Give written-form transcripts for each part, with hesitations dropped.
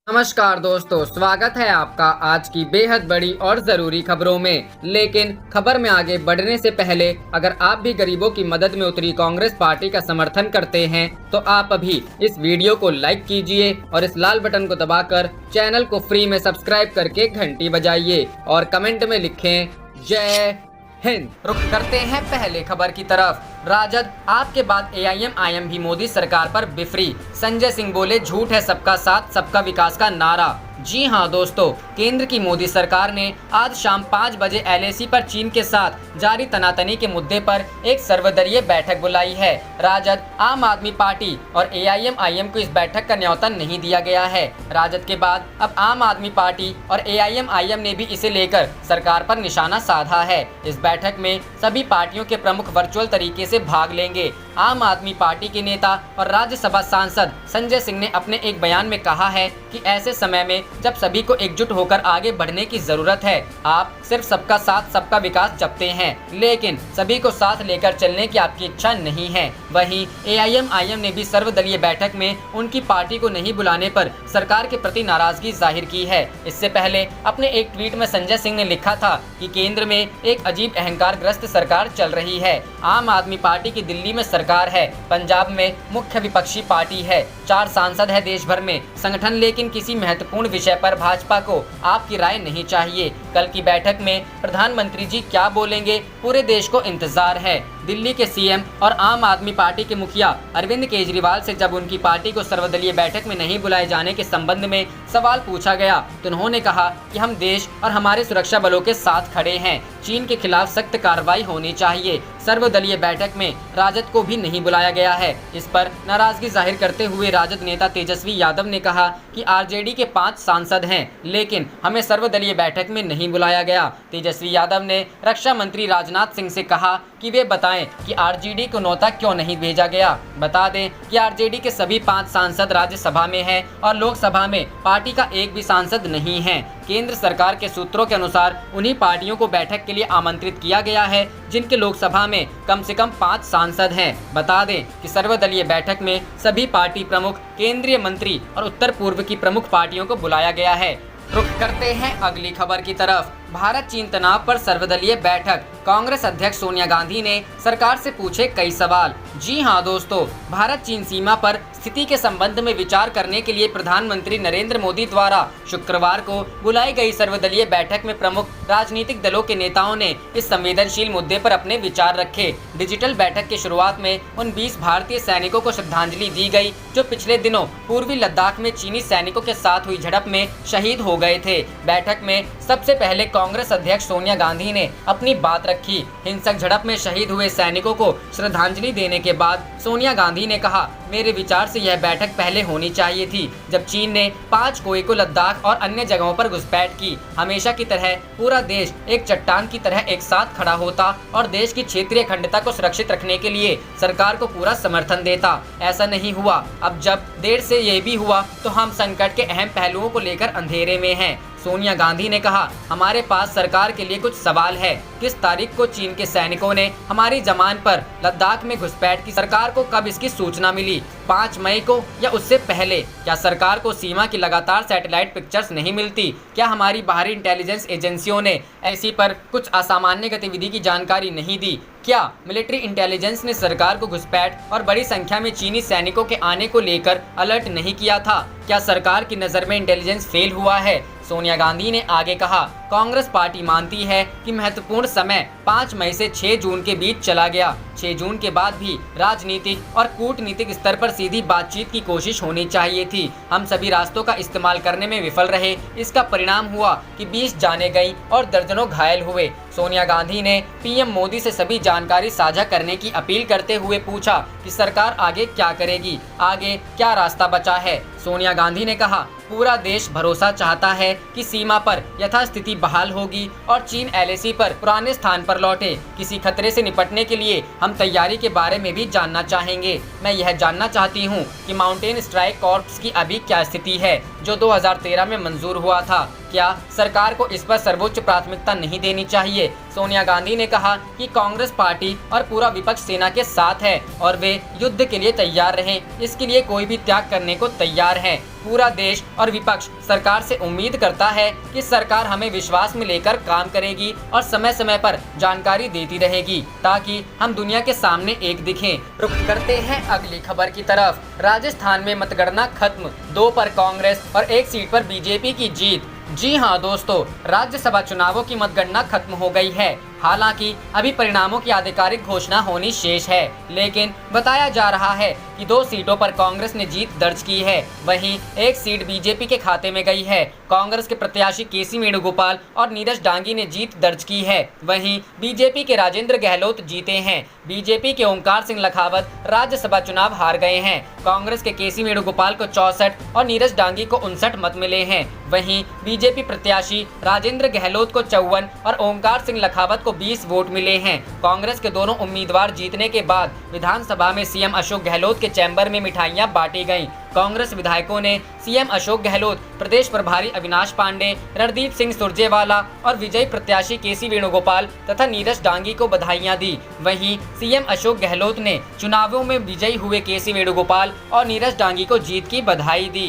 नमस्कार दोस्तों, स्वागत है आपका आज की बेहद बड़ी और जरूरी खबरों में। लेकिन खबर में आगे बढ़ने से पहले अगर आप भी गरीबों की मदद में उतरी कांग्रेस पार्टी का समर्थन करते हैं तो आप अभी इस वीडियो को लाइक कीजिए और इस लाल बटन को दबाकर चैनल को फ्री में सब्सक्राइब करके घंटी बजाइए और कमेंट में लिखें जय हिंद। रुख करते हैं पहले खबर की तरफ। राजद आपके बाद एआईएमआईएम भी मोदी सरकार पर बिफरी। संजय सिंह बोले झूठ है सबका साथ सबका विकास का नारा। जी हां दोस्तों, केंद्र की मोदी सरकार ने आज शाम 5 बजे एलएसी पर चीन के साथ जारी तनातनी के मुद्दे पर एक सर्वदलीय बैठक बुलाई है। राजद, आम आदमी पार्टी और एआईएमआईएम को इस बैठक का न्योता नहीं दिया गया है। राजद के बाद अब आम आदमी पार्टी और एआईएमआईएम ने भी इसे लेकर सरकार पर निशाना साधा है। इस बैठक में सभी पार्टियों के प्रमुख वर्चुअल तरीके से भाग लेंगे। आम आदमी पार्टी के नेता और राज्यसभा सांसद संजय सिंह ने अपने एक बयान में कहा है कि ऐसे समय में जब सभी को एकजुट होकर आगे बढ़ने की जरूरत है। आप सिर्फ सबका साथ सबका विकास जपते हैं, लेकिन सभी को साथ लेकर चलने की आपकी इच्छा नहीं है। वहीं एआईएमआईएम ने भी सर्वदलीय बैठक में उनकी पार्टी को नहीं बुलाने पर सरकार के प्रति नाराजगी जाहिर की है। इससे पहले अपने एक ट्वीट में संजय सिंह ने लिखा था कि केंद्र में एक अजीब अहंकारग्रस्त सरकार चल रही है। आम आदमी पार्टी की दिल्ली में सरकार है, पंजाब में मुख्य विपक्षी पार्टी है, 4 सांसद है देश भर में संगठन, लेकिन किसी महत्वपूर्ण विषय पर भाजपा को आपकी राय नहीं चाहिए। कल की बैठक में प्रधानमंत्री जी क्या बोलेंगे, पूरे देश को इंतजार है। दिल्ली के सीएम और आम आदमी पार्टी के मुखिया अरविंद केजरीवाल से जब उनकी पार्टी को सर्वदलीय बैठक में नहीं बुलाए जाने के संबंध में सवाल पूछा गया तो उन्होंने कहा कि हम देश और हमारे सुरक्षा बलों के साथ खड़े हैं। चीन के खिलाफ सख्त कार्रवाई होनी चाहिए। सर्वदलीय बैठक में राजद को भी नहीं बुलाया गया है। इस पर नाराजगी जाहिर करते हुए राजद नेता तेजस्वी यादव ने कहा कि आरजेडी के 5 सांसद हैं, लेकिन हमें सर्वदलीय बैठक में नहीं बुलाया गया। तेजस्वी यादव ने रक्षा मंत्री राजनाथ सिंह से कहा कि वे बताएं कि आरजेडी को न्योता क्यों नहीं भेजा गया। बता दें कि आरजेडी के सभी 5 सांसद राज्यसभा में हैं और लोकसभा में पार्टी का एक भी सांसद नहीं है। केंद्र सरकार के सूत्रों के अनुसार उन्हीं पार्टियों को बैठक के लिए आमंत्रित किया गया है जिनके लोकसभा में कम से कम 5 सांसद हैं। बता दें कि सर्वदलीय बैठक में सभी पार्टी प्रमुख, केंद्रीय मंत्री और उत्तर पूर्व की प्रमुख पार्टियों को बुलाया गया है। रुख करते हैं अगली खबर की तरफ। भारत चीन तनाव पर सर्वदलीय बैठक। कांग्रेस अध्यक्ष सोनिया गांधी ने सरकार से पूछे कई सवाल। जी हां दोस्तों, भारत चीन सीमा पर स्थिति के संबंध में विचार करने के लिए प्रधानमंत्री नरेंद्र मोदी द्वारा शुक्रवार को बुलाई गई सर्वदलीय बैठक में प्रमुख राजनीतिक दलों के नेताओं ने इस संवेदनशील मुद्दे पर अपने विचार रखे। डिजिटल बैठक की शुरुआत में उन 20 भारतीय सैनिकों को श्रद्धांजलि दी गई जो पिछले दिनों पूर्वी लद्दाख में चीनी सैनिकों के साथ हुई झड़प में शहीद हो गए थे। बैठक में सबसे पहले कांग्रेस अध्यक्ष सोनिया गांधी ने अपनी बात रखी। हिंसक झड़प में शहीद हुए सैनिकों को श्रद्धांजलि देने के बाद सोनिया गांधी ने कहा, मेरे विचार से यह बैठक पहले होनी चाहिए थी जब चीन ने 5 कोई को लद्दाख और अन्य जगहों पर घुसपैठ की। हमेशा की तरह पूरा देश एक चट्टान की तरह एक साथ खड़ा होता और देश की क्षेत्रीय अखंडता को सुरक्षित रखने के लिए सरकार को पूरा समर्थन देता। ऐसा नहीं हुआ। अब जब देर से ये भी हुआ तो हम संकट के अहम पहलुओं को लेकर अंधेरे में हैं। सोनिया गांधी ने कहा, हमारे पास सरकार के लिए कुछ सवाल है। किस तारीख को चीन के सैनिकों ने हमारी जमान पर लद्दाख में घुसपैठ की? सरकार को कब इसकी सूचना मिली? 5 मई को या उससे पहले? क्या सरकार को सीमा की लगातार सैटेलाइट पिक्चर्स नहीं मिलती? क्या हमारी बाहरी इंटेलिजेंस एजेंसियों ने ऐसी पर कुछ असामान्य गतिविधि की जानकारी नहीं दी? क्या मिलिट्री इंटेलिजेंस ने सरकार को घुसपैठ और बड़ी संख्या में चीनी सैनिकों के आने को लेकर अलर्ट नहीं किया था? क्या सरकार की नज़र में इंटेलिजेंस फेल हुआ है? सोनिया गांधी ने आगे कहा, कांग्रेस पार्टी मानती है कि महत्वपूर्ण समय 5 मई से 6 जून के बीच चला गया। 6 जून के बाद भी राजनीतिक और कूटनीतिक स्तर पर सीधी बातचीत की कोशिश होनी चाहिए थी। हम सभी रास्तों का इस्तेमाल करने में विफल रहे। इसका परिणाम हुआ कि 20 जानें गईं और दर्जनों घायल हुए। सोनिया गांधी ने पीएम मोदी से सभी जानकारी साझा करने की अपील करते हुए पूछा कि सरकार आगे क्या करेगी, आगे क्या रास्ता बचा है। सोनिया गांधी ने कहा, पूरा देश भरोसा चाहता है कि सीमा पर यथास्थिति बहाल होगी और चीन एलएसी पर पुराने स्थान पर लौटे। किसी खतरे से निपटने के लिए हम तैयारी के बारे में भी जानना चाहेंगे। मैं यह जानना चाहती हूं कि माउंटेन स्ट्राइक कॉर्प्स की अभी क्या स्थिति है, जो 2013 में मंजूर हुआ था। क्या सरकार को इस पर सर्वोच्च प्राथमिकता नहीं देनी चाहिए? सोनिया गांधी ने कहा कि कांग्रेस पार्टी और पूरा विपक्ष सेना के साथ है और वे युद्ध के लिए तैयार रहें। इसके लिए कोई भी त्याग करने को तैयार है। पूरा देश और विपक्ष सरकार से उम्मीद करता है कि सरकार हमें विश्वास में लेकर काम करेगी और समय समय पर जानकारी देती रहेगी ताकि हम दुनिया के सामने एक दिखें। रुख करते हैं अगली खबर की तरफ। राजस्थान में मतगणना खत्म, 2 पर कांग्रेस और 1 सीट पर बीजेपी की जीत। जी हां दोस्तों, राज्यसभा चुनावों की मतगणना खत्म हो गई है। हालांकि अभी परिणामों की आधिकारिक घोषणा होनी शेष है, लेकिन बताया जा रहा है कि 2 सीटों पर कांग्रेस ने जीत दर्ज की है, वहीं 1 सीट बीजेपी के खाते में गई है। कांग्रेस के प्रत्याशी केसी वेणुगोपाल और नीरज डांगी ने जीत दर्ज की है, वहीं बीजेपी के राजेंद्र गहलोत जीते हैं। बीजेपी के ओंकार सिंह लखावत राज्यसभा चुनाव हार गए हैं। कांग्रेस के केसी वेणुगोपाल को 64 और नीरज डांगी को 59 मत मिले हैं। वहीं बीजेपी प्रत्याशी राजेंद्र गहलोत को 54 और ओंकार सिंह लखावत को 20 वोट मिले हैं। कांग्रेस के दोनों उम्मीदवार जीतने के बाद विधानसभा में सीएम अशोक गहलोत के चैम्बर में मिठाइयां बांटी गईं। कांग्रेस विधायकों ने सीएम अशोक गहलोत, प्रदेश प्रभारी अविनाश पांडे, रणदीप सिंह सुरजेवाला और विजयी प्रत्याशी केसी वेणुगोपाल तथा नीरज डांगी को बधाइयां दी। वहीं सीएम अशोक गहलोत ने चुनावों में विजयी हुए केसी वेणुगोपाल और नीरज डांगी को जीत की बधाई दी।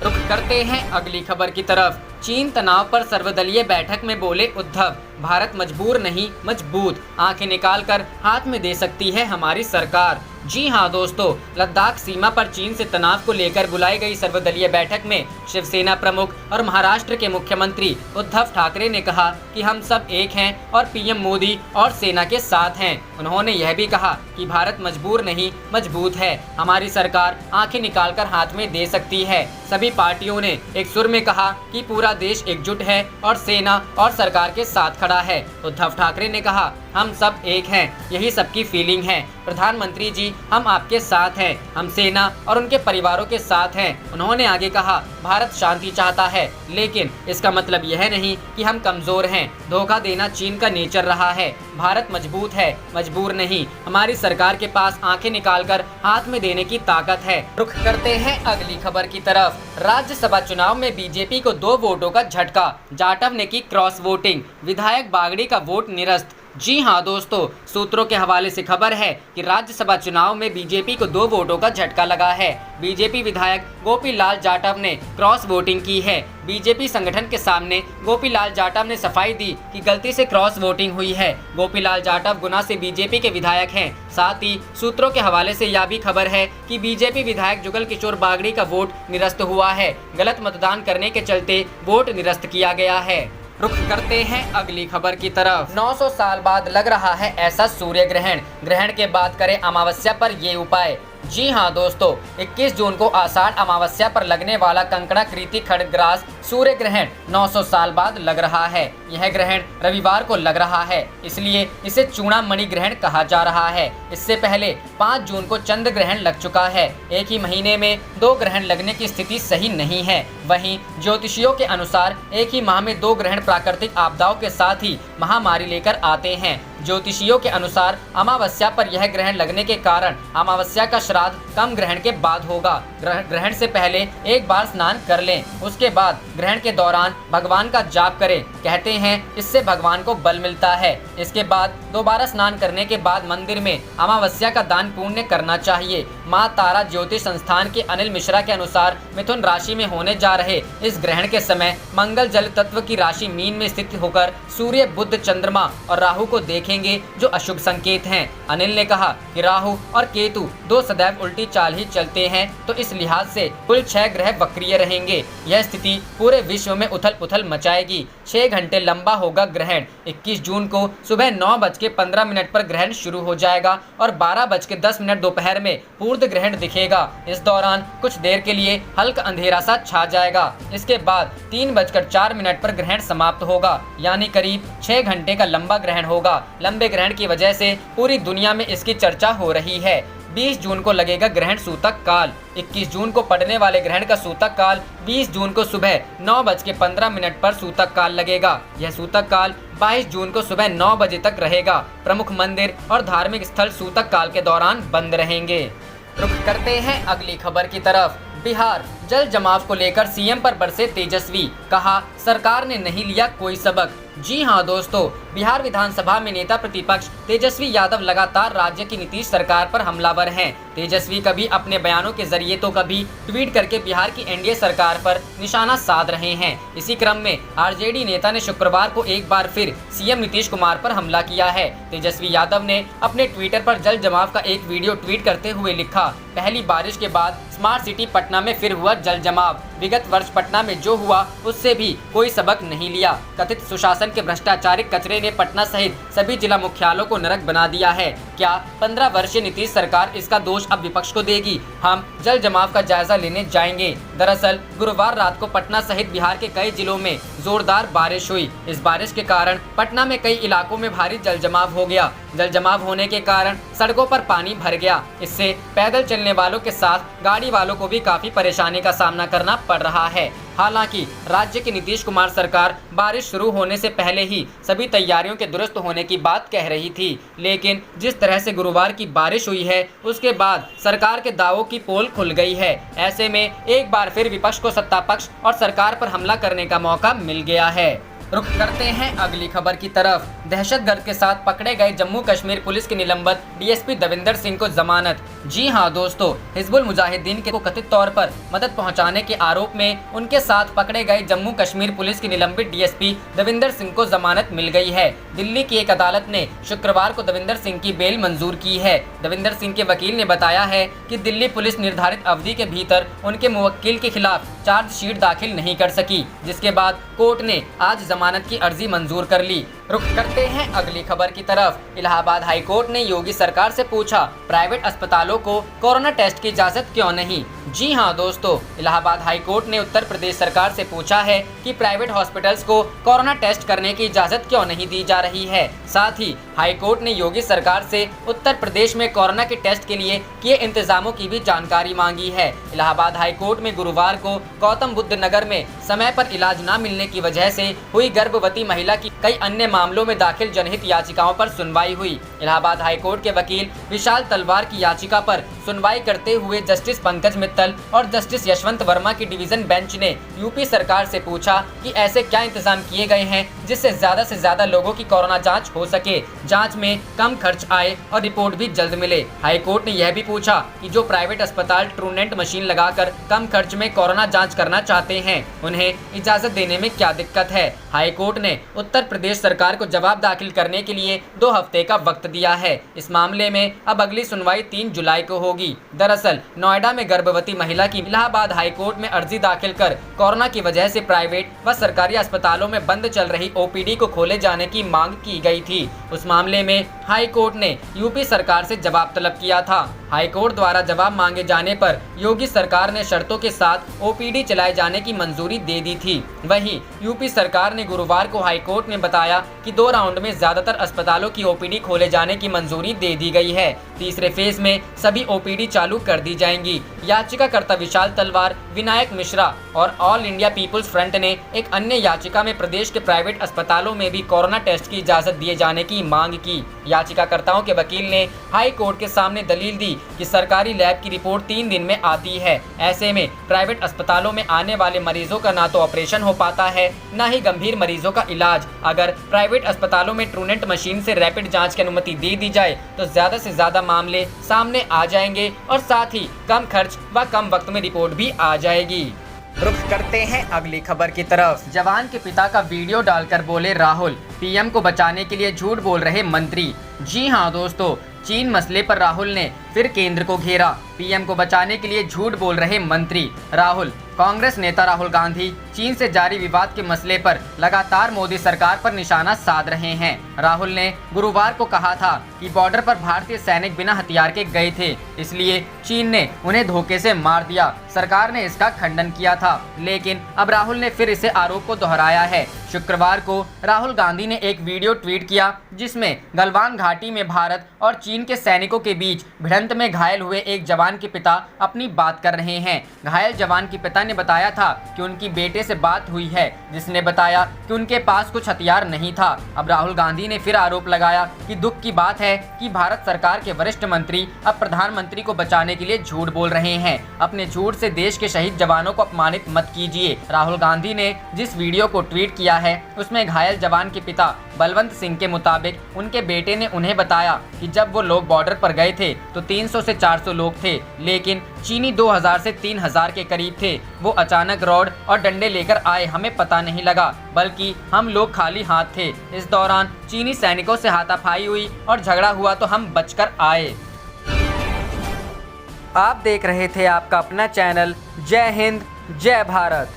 रुख करते हैं अगली खबर की तरफ। चीन तनाव पर सर्वदलीय बैठक में बोले उद्धव, भारत मजबूर नहीं मजबूत, आंखें निकालकर हाथ में दे सकती है हमारी सरकार। जी हां दोस्तों, लद्दाख सीमा पर चीन से तनाव को लेकर बुलाई गई सर्वदलीय बैठक में शिवसेना प्रमुख और महाराष्ट्र के मुख्यमंत्री उद्धव ठाकरे ने कहा कि हम सब एक हैं और पीएम मोदी और सेना के साथ हैं। उन्होंने यह भी कहा कि भारत मजबूर नहीं मजबूत है, हमारी सरकार आंखें निकालकर हाथ में दे सकती है। सभी पार्टियों ने एक सुर में कहा कि पूरा देश एकजुट है और सेना और सरकार के साथ खड़ा है। उद्धव ठाकरे ने कहा, हम सब एक हैं, यही सबकी फीलिंग है। प्रधानमंत्री जी, हम आपके साथ हैं, हम सेना और उनके परिवारों के साथ हैं। उन्होंने आगे कहा, भारत शांति चाहता है, लेकिन इसका मतलब यह नहीं कि हम कमजोर हैं। धोखा देना चीन का नेचर रहा है। भारत मजबूत है, मजबूर नहीं। हमारी सरकार के पास आंखें निकालकर हाथ में देने की ताकत है। रुख करते हैं अगली खबर की तरफ। राज्यसभा चुनाव में बीजेपी को 2 वोटों का झटका, जाटव ने की क्रॉस वोटिंग, विधायक बागड़ी का वोट निरस्त। जी हां दोस्तों, सूत्रों के हवाले से खबर है कि राज्यसभा चुनाव में बीजेपी को 2 वोटों का झटका लगा है। बीजेपी विधायक गोपी लाल जाटव ने क्रॉस वोटिंग की है। बीजेपी संगठन के सामने गोपी लाल जाटव ने सफाई दी कि गलती से क्रॉस वोटिंग हुई है। गोपी लाल जाटव गुना से बीजेपी के विधायक हैं। साथ ही सूत्रों के हवाले से यह भी खबर है कि बीजेपी विधायक जुगल किशोर बागड़ी का वोट निरस्त हुआ है। गलत मतदान करने के चलते वोट निरस्त किया गया है। रुख करते हैं अगली खबर की तरफ। 900 साल बाद लग रहा है ऐसा सूर्य ग्रहण, ग्रहण के बाद करें अमावस्या पर ये उपाय। जी हां दोस्तों, 21 जून को आषाढ़ अमावस्या पर लगने वाला कंकणाकृति खड्गग्रास सूर्य ग्रहण 900 साल बाद लग रहा है। यह ग्रहण रविवार को लग रहा है, इसलिए इसे चूड़ामणि ग्रहण कहा जा रहा है। इससे पहले 5 जून को चंद्र ग्रहण लग चुका है। एक ही महीने में 2 ग्रहण लगने की स्थिति सही नहीं है। वहीं ज्योतिषियों के अनुसार एक ही माह में 2 ग्रहण प्राकृतिक आपदाओं के साथ ही महामारी लेकर आते हैं। ज्योतिषियों के अनुसार अमावस्या पर यह ग्रहण लगने के कारण अमावस्या का श्राद्ध कम ग्रहण के बाद होगा। ग्रहण से पहले एक बार स्नान कर लें, उसके बाद ग्रहण के दौरान भगवान का जाप करें। कहते हैं इससे भगवान को बल मिलता है। इसके बाद दोबारा स्नान करने के बाद मंदिर में अमावस्या का दान पुण्य करना चाहिए। माँ तारा ज्योतिष संस्थान के अनिल मिश्रा के अनुसार मिथुन राशि में होने जा रहे इस ग्रहण के समय मंगल जल तत्व की राशि मीन में स्थित होकर सूर्य, बुध, चंद्रमा और राहु को देखेंगे, जो अशुभ संकेत हैं। अनिल ने कहा कि राहु और केतु 2 सदैव उल्टी चाल ही चलते हैं, तो इस लिहाज से कुल 6 ग्रह वक्रीय रहेंगे। यह स्थिति पूरे विश्व में उथल पुथल मचाएगी। 6 घंटे लंबा होगा ग्रहण। 21 जून को सुबह 9:15 पर ग्रहण शुरू हो जाएगा और 12:10 दोपहर में पूर्ण ग्रहण दिखेगा। इस दौरान कुछ देर के लिए हल्का अंधेरा सा छा जाएगा। इसके बाद 3:04 पर ग्रहण समाप्त होगा, यानी करीब 6 घंटे का लंबा ग्रहण होगा। लंबे ग्रहण की वजह से पूरी दुनिया में इसकी चर्चा हो रही है। 20 जून को लगेगा ग्रहण सूतक काल। 21 जून को पड़ने वाले ग्रहण का सूतक काल 20 जून को सुबह 9:15 पर सूतक काल लगेगा। यह सूतक काल 22 जून को सुबह 9 बजे तक रहेगा। प्रमुख मंदिर और धार्मिक स्थल सूतक काल के दौरान बंद रहेंगे। रुख करते हैं अगली खबर की तरफ। बिहार जल जमाव को लेकर सीएम पर बरसे तेजस्वी, कहा सरकार ने नहीं लिया कोई सबक। जी हां दोस्तों, बिहार विधानसभा में नेता प्रतिपक्ष तेजस्वी यादव लगातार राज्य की नीतीश सरकार पर हमलावर हैं। तेजस्वी कभी अपने बयानों के जरिए तो कभी ट्वीट करके बिहार की एनडीए सरकार पर निशाना साध रहे हैं। इसी क्रम में आरजेडी नेता ने शुक्रवार को एक बार फिर सीएम नीतीश कुमार पर हमला किया है। तेजस्वी यादव ने अपने ट्विटर पर जल जमाव का एक वीडियो ट्वीट करते हुए लिखा, पहली बारिश के बाद स्मार्ट सिटी पटना में फिर हुआ जल जमाव। विगत वर्ष पटना में जो हुआ उससे भी कोई सबक नहीं लिया। कथित सुशासन के भ्रष्टाचारिक कचरे ने पटना सहित सभी जिला मुख्यालयों को नरक बना दिया है। क्या 15 वर्षीय नीतीश सरकार इसका दोष अब विपक्ष को देगी? हम जल जमाव का जायजा लेने जाएंगे। दरअसल गुरुवार रात को पटना सहित बिहार के कई जिलों में जोरदार बारिश हुई। इस बारिश के कारण पटना में कई इलाकों में भारी जल जमाव हो गया। जल जमाव होने के कारण सड़कों पर पानी भर गया। इससे पैदल चलने वालों के साथ गाड़ी वालों को भी काफी परेशानी का सामना करना पड़ रहा है। हालांकि राज्य की नीतीश कुमार सरकार बारिश शुरू होने से पहले ही सभी तैयारियों के दुरुस्त होने की बात कह रही थी, लेकिन जिस तरह से गुरुवार की बारिश हुई है उसके बाद सरकार के दावों की पोल खुल गई है। ऐसे में एक बार फिर विपक्ष को सत्ता पक्ष और सरकार पर हमला करने का मौका मिल गया है। रुख करते हैं अगली खबर की तरफ। दहशतगर्द के साथ पकड़े गए जम्मू कश्मीर पुलिस के निलंबित डीएसपी दविंदर सिंह को जमानत। जी हां दोस्तों, हिजबुल मुजाहिदीन को कथित तौर पर मदद पहुंचाने के आरोप में उनके साथ पकड़े गए जम्मू कश्मीर पुलिस के निलंबित डीएसपी दविंदर सिंह को जमानत मिल गई है। दिल्ली की एक अदालत ने शुक्रवार को दविंदर सिंह की बेल मंजूर की है। दविंदर सिंह के वकील ने बताया है कि दिल्ली पुलिस निर्धारित अवधि के भीतर उनके मुवक्किल के खिलाफ चार्जशीट दाखिल नहीं कर सकी, जिसके बाद कोर्ट ने आज जमानत की अर्जी मंजूर कर ली। रुख करते हैं अगली खबर की तरफ। इलाहाबाद हाई कोर्ट ने योगी सरकार से पूछा, प्राइवेट अस्पतालों को कोरोना टेस्ट की इजाजत क्यों नहीं? जी हां दोस्तों, इलाहाबाद हाई कोर्ट ने उत्तर प्रदेश सरकार से पूछा है कि प्राइवेट हॉस्पिटल्स को कोरोना टेस्ट करने की इजाजत क्यों नहीं दी जा रही है। साथ ही हाई कोर्ट ने योगी सरकार से उत्तर प्रदेश में कोरोना के टेस्ट के लिए किए इंतजामों की भी जानकारी मांगी है। इलाहाबाद हाई कोर्ट में गुरुवार को गौतम बुद्ध नगर में समय पर इलाज न मिलने की वजह से हुई गर्भवती महिला की कई अन्य मामलों में दाखिल जनहित याचिकाओं पर सुनवाई हुई। इलाहाबाद हाई कोर्ट के वकील विशाल तलवार की याचिका पर सुनवाई करते हुए जस्टिस पंकज मित्तल और जस्टिस यशवंत वर्मा की डिवीजन बेंच ने यूपी सरकार से पूछा कि ऐसे क्या इंतजाम किए गए हैं जिससे ज्यादा लोगों की कोरोना जांच हो सके, जांच में कम खर्च आए और रिपोर्ट भी जल्द मिले। हाई कोर्ट ने यह भी पूछा कि जो प्राइवेट अस्पताल ट्रूनेंट मशीन लगाकर कम खर्च में कोरोना जांच करना चाहते हैं उन्हें इजाजत देने में क्या दिक्कत है। हाई कोर्ट ने उत्तर प्रदेश सरकार को जवाब दाखिल करने के लिए 2 हफ्ते का वक्त दिया है। इस मामले में अब अगली सुनवाई 3 जुलाई को होगी। दरअसल नोएडा में गर्भवती महिला की इलाहाबाद हाई कोर्ट में अर्जी दाखिल कर कोरोना की वजह से प्राइवेट व सरकारी अस्पतालों में बंद चल रही ओपीडी को खोले जाने की मांग की गई थी। उस मामले में हाई कोर्ट ने यूपी सरकार से जवाब तलब किया था। हाई कोर्ट द्वारा जवाब मांगे जाने पर योगी सरकार ने शर्तों के साथ ओपीडी चलाए जाने की मंजूरी दे दी थी। वहीं यूपी सरकार ने गुरुवार को हाई कोर्ट में बताया कि 2 राउंड में ज्यादातर अस्पतालों की ओपीडी खोले जाने की मंजूरी दे दी गई है। तीसरे फेज में सभी ओपीडी चालू कर दी जाएंगी। याचिकाकर्ता विशाल तलवार, विनायक मिश्रा और ऑल इंडिया पीपुल्स फ्रंट ने एक अन्य याचिका में प्रदेश के प्राइवेट अस्पतालों में भी कोरोना टेस्ट की इजाजत दिए जाने की मांग की। याचिकाकर्ताओं के वकील ने हाई कोर्ट के सामने दलील दी कि सरकारी लैब की रिपोर्ट 3 दिन में आती है। ऐसे में प्राइवेट अस्पतालों में आने वाले मरीजों का ना तो ऑपरेशन हो पाता है, न ही गंभीर मरीजों का इलाज। अगर प्राइवेट अस्पतालों में ट्रूनेंट मशीन से रैपिड जांच की अनुमति दे दी जाए तो ज्यादा से ज्यादा मामले सामने आ जाएंगे और साथ ही कम खर्च व कम वक्त में रिपोर्ट भी आ जाएगी। रुख करते हैं अगली खबर की तरफ। जवान के पिता का वीडियो डालकर बोले राहुल, पीएम को बचाने के लिए झूठ बोल रहे मंत्री। जी हां दोस्तों, चीन मसले पर राहुल ने फिर केंद्र को घेरा। पीएम को बचाने के लिए झूठ बोल रहे मंत्री राहुल। कांग्रेस नेता राहुल गांधी चीन से जारी विवाद के मसले पर लगातार मोदी सरकार पर निशाना साध रहे हैं। राहुल ने गुरुवार को कहा था कि बॉर्डर पर भारतीय सैनिक बिना हथियार के गए थे, इसलिए चीन ने उन्हें धोखे से मार दिया। सरकार ने इसका खंडन किया था, लेकिन अब राहुल ने फिर इसे आरोप को दोहराया है। शुक्रवार को राहुल गांधी ने एक वीडियो ट्वीट किया जिसमें गलवान घाटी में भारत और चीन के सैनिकों के बीच भिड़ंत में घायल हुए एक जवान के पिता अपनी बात कर रहे हैं। घायल जवान के पिता ने बताया था कि उनकी बेटे से बात हुई है, जिसने बताया कि उनके पास कुछ हथियार नहीं था। अब राहुल गांधी ने फिर आरोप लगाया कि दुख की बात है कि भारत सरकार के वरिष्ठ मंत्री अब प्रधानमंत्री को बचाने के लिए झूठ बोल रहे हैं। अपने झूठ से देश के शहीद जवानों को अपमानित मत कीजिए। राहुल गांधी ने जिस वीडियो को ट्वीट किया है उसमें घायल जवान के पिता बलवंत सिंह के मुताबिक उनके बेटे ने उन्हें बताया कि जब वो लोग बॉर्डर पर गए थे तो 300 से 400 लोग थे, लेकिन चीनी 2000 से 3000 के करीब थे। वो अचानक रॉड और डंडे लेकर आए, हमें पता नहीं लगा, बल्कि हम लोग खाली हाथ थे। इस दौरान चीनी सैनिकों से हाथापाई हुई और झगड़ा हुआ तो हम बचकर आए। आप देख रहे थे आपका अपना चैनल जय हिंद जय भारत।